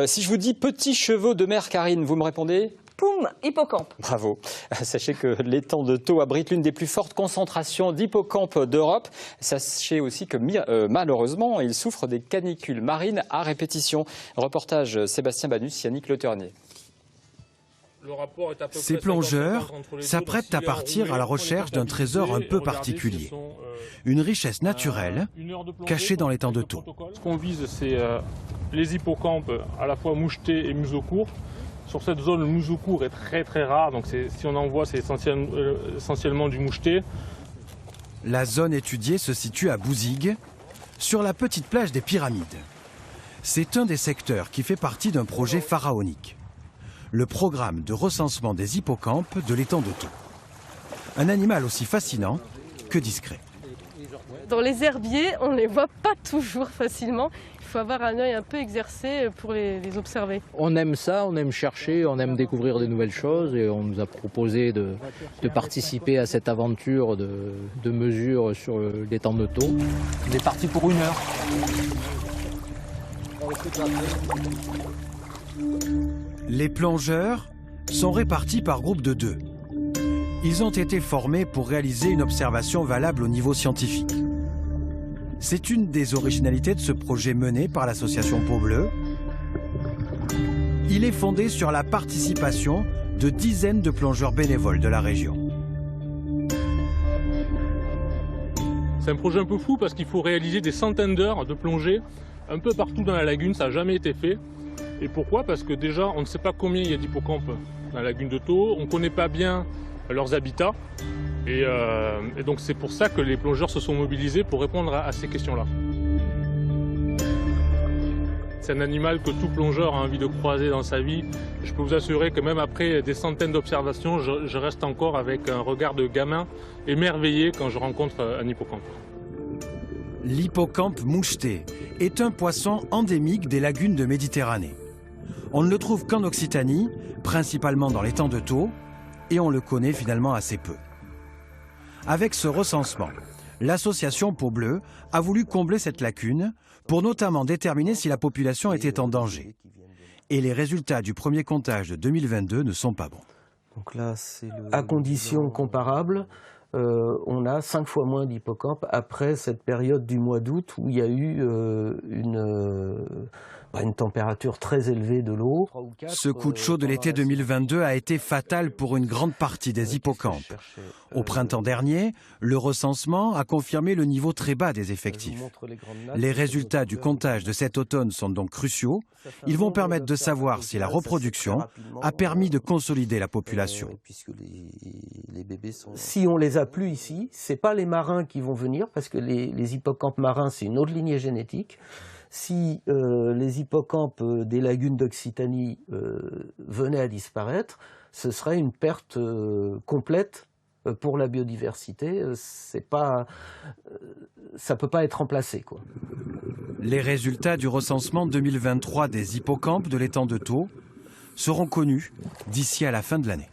Si je vous dis petits chevaux de mer, Karine, vous me répondez ? Poum, hippocampe. Bravo. Sachez que l'étang de Thau abrite l'une des plus fortes concentrations d'hippocampes d'Europe. Sachez aussi que malheureusement, il souffre des canicules marines à répétition. Reportage Sébastien Banus, Yannick Le Ternier. Ces plongeurs s'apprêtent à partir à la recherche d'un trésor un peu particulier. Une richesse naturelle cachée dans l'étang de Thau. Ce qu'on vise, c'est les hippocampes à la fois mouchetés et museau court. Sur cette zone, le museau court est très rare, donc si on en voit, c'est essentiellement du moucheté. La zone étudiée se situe à Bouzigues, sur la petite plage des Pyramides. C'est un des secteurs qui fait partie d'un projet pharaonique. Le programme de recensement des hippocampes de l'étang de Thau. Un animal aussi fascinant que discret. Dans les herbiers, on ne les voit pas toujours facilement. Il faut avoir un œil un peu exercé pour les observer. On aime ça, on aime chercher, on aime découvrir de nouvelles choses et on nous a proposé de participer à cette aventure de mesure sur l'étang de Thau. On est parti pour 1 heure. Les plongeurs sont répartis par groupe de 2. Ils ont été formés pour réaliser une observation valable au niveau scientifique. C'est une des originalités de ce projet mené par l'association Peau Bleue. Il est fondé sur la participation de dizaines de plongeurs bénévoles de la région. C'est un projet un peu fou parce qu'il faut réaliser des centaines d'heures de plongée un peu partout dans la lagune, ça n'a jamais été fait. Et pourquoi? Parce que déjà, on ne sait pas combien il y a d'hippocampes dans la lagune de Thau, on ne connaît pas bien leurs habitats. Et donc c'est pour ça que les plongeurs se sont mobilisés pour répondre à ces questions-là. C'est un animal que tout plongeur a envie de croiser dans sa vie. Je peux vous assurer que même après des centaines d'observations, je reste encore avec un regard de gamin émerveillé quand je rencontre un hippocampe. L'hippocampe moucheté est un poisson endémique des lagunes de Méditerranée. On ne le trouve qu'en Occitanie, principalement dans l'étang de Thau, et on le connaît finalement assez peu. Avec ce recensement, l'association Peau Bleue a voulu combler cette lacune pour notamment déterminer si la population était en danger. Et les résultats du premier comptage de 2022 ne sont pas bons. Donc là, à conditions comparables, on a 5 fois moins d'hippocampes après cette période du mois d'août où il y a eu une température très élevée de l'eau. Ce coup de chaud de l'été 2022 a été fatal pour une grande partie des hippocampes. Au printemps dernier, le recensement a confirmé le niveau très bas des effectifs. Les résultats du comptage de cet automne sont donc cruciaux. Ils vont permettre de savoir si la reproduction a permis de consolider la population. Si on les a plus ici, ce n'est pas les marins qui vont venir, parce que les hippocampes marins, c'est une autre lignée génétique. Si les hippocampes des lagunes d'Occitanie venaient à disparaître, ce serait une perte complète pour la biodiversité. Ça ne peut pas être remplacé, quoi. Les résultats du recensement 2023 des hippocampes de l'étang de Thau seront connus d'ici à la fin de l'année.